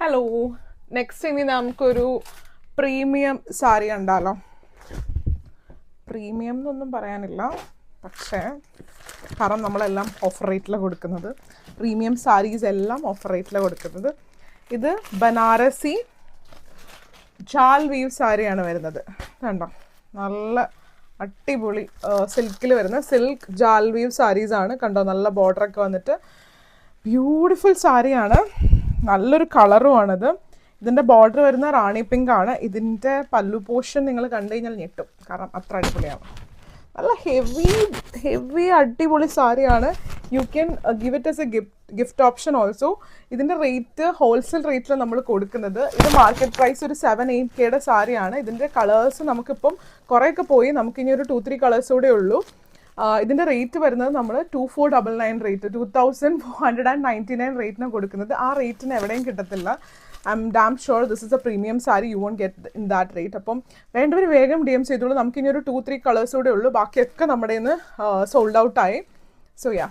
Hello, next ഇനി നമുക്കൊരു premium sari കണ്ടാലോ. പ്രീമിയം എന്നൊന്നും പറയാനില്ല, പക്ഷേ കാരണം നമ്മളെല്ലാം ഓഫർ റേറ്റിലാണ് കൊടുക്കുന്നത്. പ്രീമിയം സാരീസ് എല്ലാം ഓഫർ റേറ്റിലാണ് കൊടുക്കുന്നത്. ഇത് ബനാറസി ജാൽ വീവ് സാരിയാണ് വരുന്നത്. കണ്ടോ, നല്ല അടിപൊളി സിൽക്കിൽ വരുന്ന സിൽക്ക് ജാൽ വീവ് സാരീസാണ്. കണ്ടോ, നല്ല ബോർഡറൊക്കെ വന്നിട്ട് ബ്യൂട്ടിഫുൾ സാരിയാണ്. നല്ലൊരു കളറുമാണിത്. ഇതിൻ്റെ ബോർഡർ വരുന്ന റാണി പിങ്ക് ആണ്. ഇതിൻ്റെ പല്ലു പോർഷൻ നിങ്ങൾ കണ്ടു കഴിഞ്ഞാൽ ഞെട്ടും, കാരണം അത്ര അടിപൊളിയാണ്. നല്ല ഹെവി അടിപൊളി സാരിയാണ്. You can give it as A gift option also. ഇതിൻ്റെ റേറ്റ് ഹോൾസെയിൽ റേറ്റിൽ നമ്മൾ കൊടുക്കുന്നത്. ഇത് മാർക്കറ്റ് പ്രൈസ് ഒരു 7-8K സാരിയാണ്. ഇതിൻ്റെ കളേഴ്സ് നമുക്കിപ്പം കുറേയൊക്കെ പോയി, നമുക്കിനി ഒരു 2-3 കളേഴ്സ് കൂടെ ഉള്ളൂ. ഇതിൻ്റെ റേറ്റ് വരുന്നത് നമ്മൾ 2499 റേറ്റ്, 2499 റേറ്റിനാണ് കൊടുക്കുന്നത്. ആ റേറ്റിന് എവിടെയും കിട്ടത്തില്ല. I am damn sure this is a premium sari, you won't get in that rate. അപ്പം വേണ്ടവർ വേഗം DM ചെയ്തോളൂ. നമുക്കിനി ഒരു 2-3 കളേഴ്സ് കൂടെ ഉള്ളൂ. ബാക്കിയൊക്കെ നമ്മുടെ നിന്ന് സോൾഡ് ഔട്ടായി. So yeah.